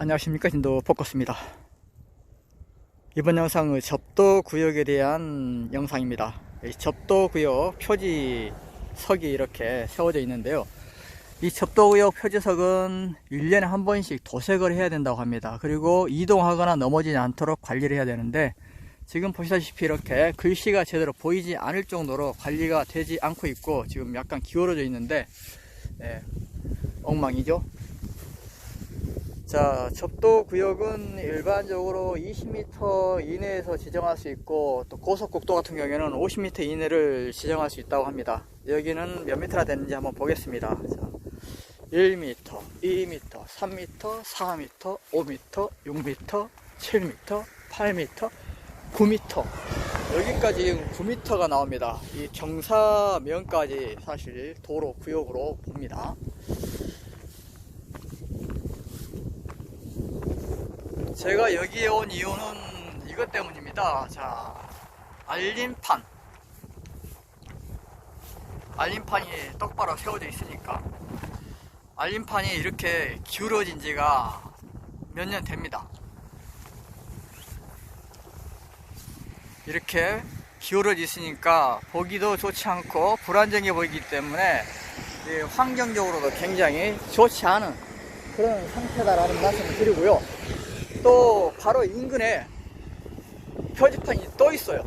안녕하십니까, 진도 포커스입니다. 이번 영상은 접도구역에 대한 영상입니다. 이 접도구역 표지석이 이렇게 세워져 있는데요, 이 접도구역 표지석은 1년에 한 번씩 도색을 해야 된다고 합니다. 그리고 이동하거나 넘어지지 않도록 관리를 해야 되는데, 지금 보시다시피 이렇게 글씨가 제대로 보이지 않을 정도로 관리가 되지 않고 있고, 지금 약간 기울어져 있는데 엉망이죠. 자, 접도구역은 일반적으로 20m 이내에서 지정할 수 있고, 또 고속국도 같은 경우에는 50m 이내를 지정할 수 있다고 합니다. 여기는 몇 미터나 되는지 한번 보겠습니다. 자, 1m, 2m, 3m, 4m, 5m, 6m, 7m, 8m, 9m, 여기까지 지금 9m가 나옵니다. 이 경사면까지 사실 도로구역으로 봅니다. 제가 여기에 온 이유는 이것 때문입니다. 자, 알림판이 똑바로 세워져 있으니까. 알림판이 이렇게 기울어진 지가 몇 년 됩니다. 이렇게 기울어져 있으니까 보기도 좋지 않고 불안정해 보이기 때문에 환경적으로도 굉장히 좋지 않은 그런 상태다라는 말씀을 드리고요. 또 바로 인근에 표지판이 또 있어요.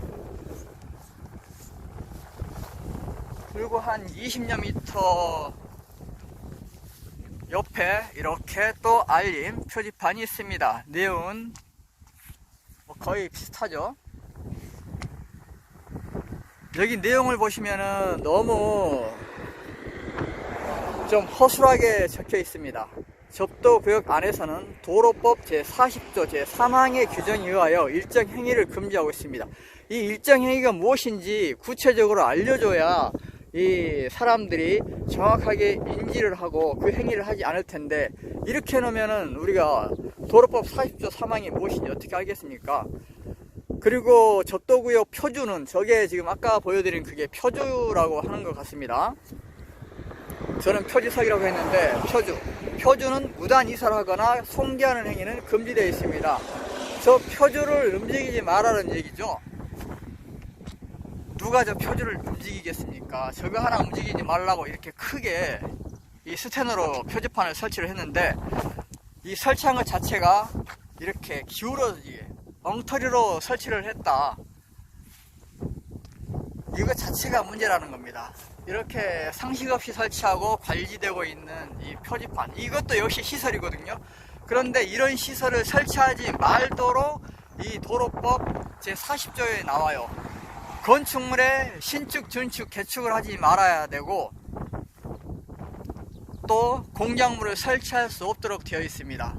그리고 한 20여 미터 옆에 이렇게 또 알림 표지판이 있습니다. 내용은 거의 비슷하죠. 여기 내용을 보시면은 너무 좀 허술하게 적혀 있습니다. 접도구역 안에서는 도로법 제40조 제3항의 규정에 의하여 일정 행위를 금지하고 있습니다. 이 일정 행위가 무엇인지 구체적으로 알려줘야 이 사람들이 정확하게 인지를 하고 그 행위를 하지 않을 텐데, 이렇게 해놓으면은 우리가 도로법 40조 3항이 무엇인지 어떻게 알겠습니까? 그리고 접도구역 표주는 저게 지금 아까 보여드린 그게 표주라고 하는 것 같습니다. 저는 표지석이라고 했는데 표주는 무단 이사를 하거나 송기하는 행위는 금지되어 있습니다. 저 표주를 움직이지 말라는 얘기죠. 누가 저 표주를 움직이겠습니까? 저거 하나 움직이지 말라고 이렇게 크게 이 스텐으로 표지판을 설치를 했는데, 이 설치한 것 자체가 이렇게 기울어지게 엉터리로 설치를 했다, 이거 자체가 문제라는 겁니다. 이렇게 상식 없이 설치하고 관리되고 있는 이 표지판, 이것도 역시 시설이거든요. 그런데 이런 시설을 설치하지 말도록 이 도로법 제40조에 나와요. 건축물에 신축, 증축, 개축을 하지 말아야 되고, 또 공작물을 설치할 수 없도록 되어 있습니다.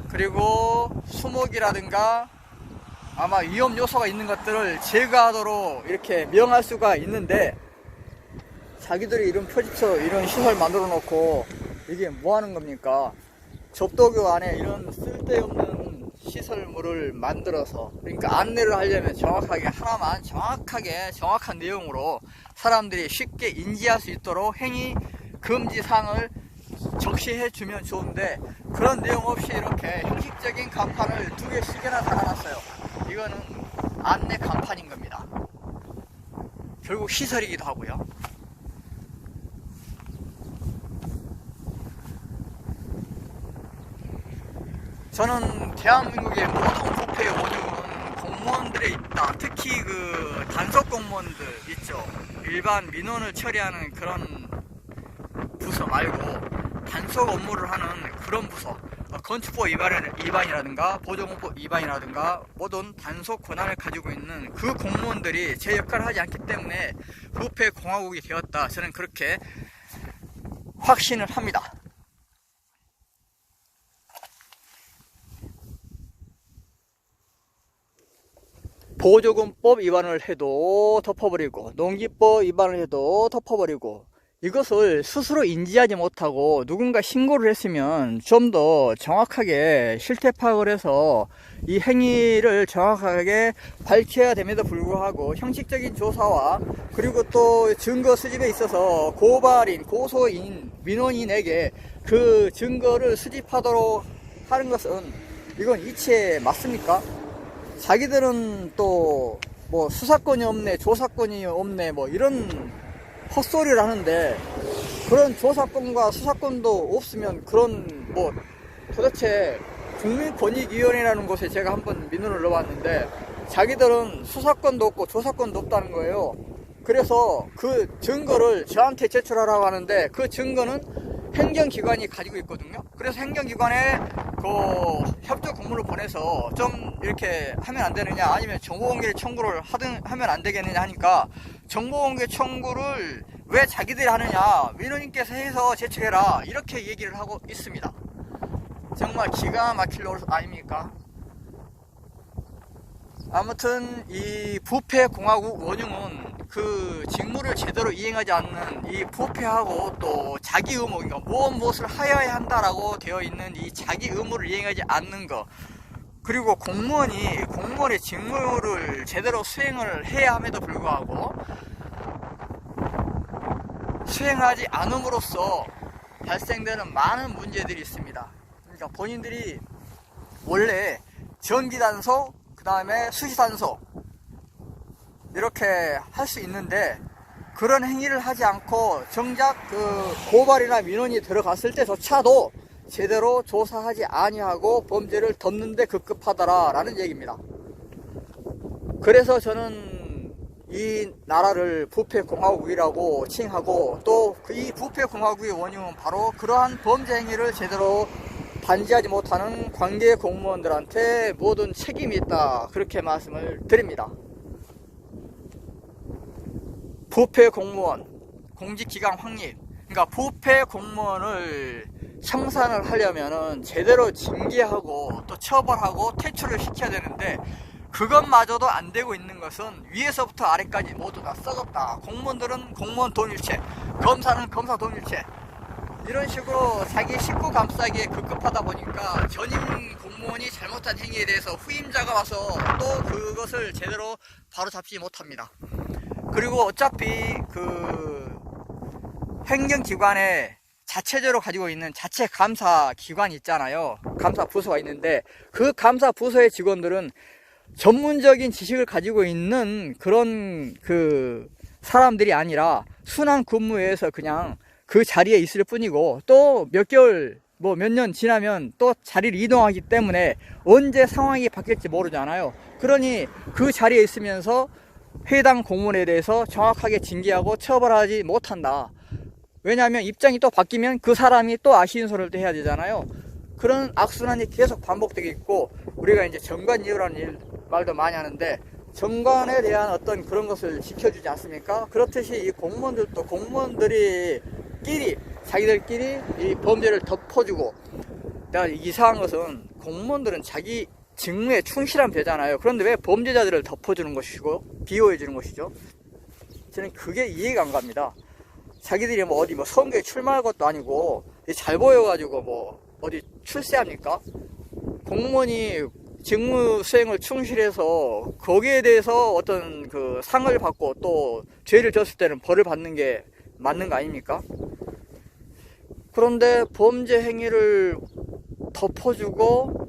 그리고 수목이라든가 아마 위험 요소가 있는 것들을 제거하도록 이렇게 명할 수가 있는데, 자기들이 이런 표지처 이런 시설 만들어 놓고 이게 뭐 하는 겁니까? 접도구 안에 이런 쓸데없는 시설물을 만들어서, 그러니까 안내를 하려면 정확하게 하나만 정확한 내용으로 사람들이 쉽게 인지할 수 있도록 행위 금지 사항을 적시해 주면 좋은데, 그런 내용 없이 이렇게 형식적인 간판을 2개씩이나 달아놨어요. 이거는 안내 간판인 겁니다. 결국 시설이기도 하고요. 저는 대한민국의 모든 부패의 원흉은 공무원들에 있다. 특히 그 단속 공무원들 있죠. 일반 민원을 처리하는 그런 부서 말고 단속 업무를 하는 그런 부서, 건축법 위반이라든가 보조공법 위반이라든가 모든 단속 권한을 가지고 있는 그 공무원들이 제 역할을 하지 않기 때문에 부패 공화국이 되었다, 저는 그렇게 확신을 합니다. 보조금법 위반을 해도 덮어버리고, 농기법 위반을 해도 덮어버리고, 이것을 스스로 인지하지 못하고 누군가 신고를 했으면 좀 더 정확하게 실태 파악을 해서 이 행위를 정확하게 밝혀야 됨에도 불구하고 형식적인 조사와 그리고 또 증거 수집에 있어서 고발인, 고소인, 민원인에게 그 증거를 수집하도록 하는 것은 이건 이치에 맞습니까? 자기들은 또 뭐 수사권이 없네, 조사권이 없네, 뭐 이런 헛소리를 하는데, 그런 조사권과 수사권도 없으면 그런 뭐 도대체 국민권익위원회라는 곳에 제가 한번 민원을 넣어봤는데 자기들은 수사권도 없고 조사권도 없다는 거예요. 그래서 그 증거를 저한테 제출하라고 하는데 그 증거는 행정기관이 가지고 있거든요. 그래서 행정기관에 그 협조 공문을 보내서 좀 이렇게 하면 안 되느냐, 아니면 정보공개 청구를 하면 안 되겠느냐 하니까 정보공개 청구를 왜 자기들이 하느냐, 민원인께서 해서 제출해라, 이렇게 얘기를 하고 있습니다. 정말 기가 막힐 노릇 아닙니까? 아무튼 이 부패공화국 원흉은 그 직무를 제대로 이행하지 않는 이 부패하고 또 자기 의무, 그러니까 무엇을 하여야 한다라고 되어 있는 이 자기 의무를 이행하지 않는 것, 그리고 공무원의 직무를 제대로 수행을 해야 함에도 불구하고 수행하지 않음으로써 발생되는 많은 문제들이 있습니다. 그러니까 본인들이 원래 전기단속, 그 다음에 수시단속 이렇게 할 수 있는데 그런 행위를 하지 않고 정작 그 고발이나 민원이 들어갔을 때조차도 제대로 조사하지 아니하고 범죄를 덮는데 급급하더라 라는 얘기입니다. 그래서 저는 이 나라를 부패공화국이라고 칭하고, 또 이 부패공화국의 원흉은 바로 그러한 범죄 행위를 제대로 단지하지 못하는 관계 공무원들한테 모든 책임이 있다, 그렇게 말씀을 드립니다. 부패 공무원 공직기강 확립, 그러니까 부패 공무원을 청산을 하려면은 제대로 징계하고 또 처벌하고 퇴출을 시켜야 되는데 그것마저도 안 되고 있는 것은 위에서부터 아래까지 모두 다 썩었다, 공무원들은 공무원 동일체, 검사는 검사 동일체, 이런 식으로 자기 식구 감싸기에 급급하다 보니까 전임 공무원이 잘못한 행위에 대해서 후임자가 와서 또 그것을 제대로 바로잡지 못합니다. 그리고 어차피 그 행정기관에 자체적으로 가지고 있는 자체 감사 기관이 있잖아요. 감사 부서가 있는데 그 감사 부서의 직원들은 전문적인 지식을 가지고 있는 그런 그 사람들이 아니라 순환 근무에서 그냥 그 자리에 있을 뿐이고, 또 몇 개월 뭐 몇 년 지나면 또 자리를 이동하기 때문에 언제 상황이 바뀔지 모르잖아요. 그러니 그 자리에 있으면서 해당 공무원에 대해서 정확하게 징계하고 처벌하지 못한다. 왜냐하면 입장이 또 바뀌면 그 사람이 또 아쉬운 소리를 또 해야 되잖아요. 그런 악순환이 계속 반복되고 있고, 우리가 이제 정관이유라는 말도 많이 하는데 정관에 대한 어떤 그런 것을 지켜주지 않습니까? 그렇듯이 이 공무원들도 공무원들이 자기들끼리 이 범죄를 덮어주고, 내가 이상한 것은 공무원들은 자기 직무에 충실하면 되잖아요. 그런데 왜 범죄자들을 덮어주는 것이고 비호해주는 것이죠? 저는 그게 이해가 안 갑니다. 자기들이 뭐 어디 뭐 선거에 출마할 것도 아니고 잘 보여가지고 뭐 어디 출세합니까? 공무원이 직무 수행을 충실해서 거기에 대해서 어떤 그 상을 받고 또 죄를 졌을 때는 벌을 받는 게 맞는 거 아닙니까? 그런데 범죄 행위를 덮어주고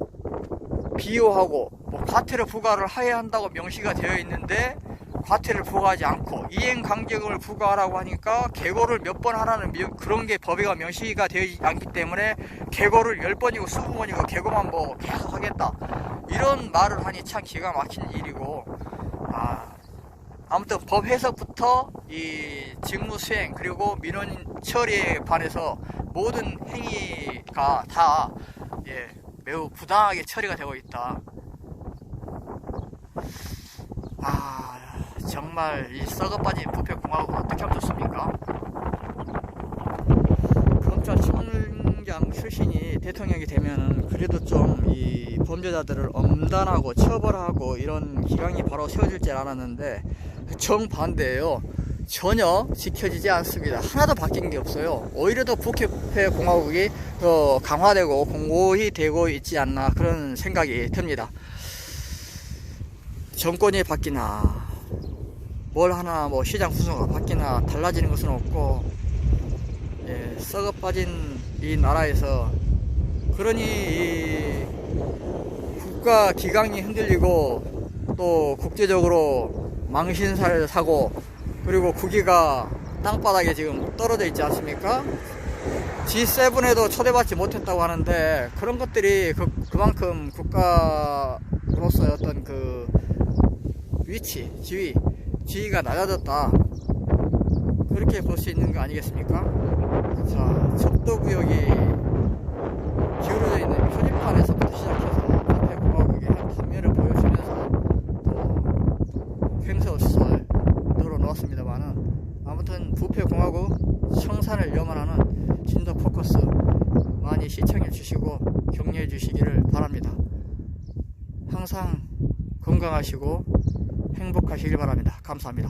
비호하고 뭐 과태료 부과를 해야 한다고 명시가 되어 있는데 과태료를 부과하지 않고 이행 강제금을 부과하라고 하니까 계고를 몇 번 하라는 그런 게 법에가 명시가 되어 있지 않기 때문에 계고를 10번이고 20번이고 계고만 뭐 계속 하겠다, 이런 말을 하니 참 기가 막힌 일이고, 아무튼 법 해석부터 이 직무 수행 그리고 민원 처리에 반해서 모든 행위가 다 매우 부당하게 처리가 되고 있다. 정말 이 썩어빠진 부패공화국을 어떻게 하면 좋습니까? 검찰총장 출신이 대통령이 되면은 그래도 좀 이 범죄자들을 엄단하고 처벌하고 이런 기강이 바로 세워질 줄 알았는데 정반대예요. 전혀 지켜지지 않습니다. 하나도 바뀐 게 없어요. 오히려 더 부패 공화국이 더 강화되고 공고히 되고 있지 않나 그런 생각이 듭니다. 정권이 바뀌나 뭘 하나 뭐 시장 구조가 바뀌나 달라지는 것은 없고, 예, 썩어 빠진 이 나라에서 그러니 이 국가 기강이 흔들리고 또 국제적으로 망신살을 사고, 그리고 국위가 땅바닥에 지금 떨어져 있지 않습니까? G7에도 초대받지 못했다고 하는데, 그런 것들이 그만큼 국가로서의 어떤 그 위치, 지위가 낮아졌다, 그렇게 볼 수 있는 거 아니겠습니까? 자, 적도구역이 기울어져 있는 표지판에서부터 시작해서 부패공화국의 한 단면을 보여주면서 또 횡설수설 늘어놓았습니다만은, 아무튼 부패공화국 청산을 염원하는 진도 포커스 많이 시청해 주시고 격려해 주시기를 바랍니다. 항상 건강하시고 행복하시길 바랍니다. 감사합니다.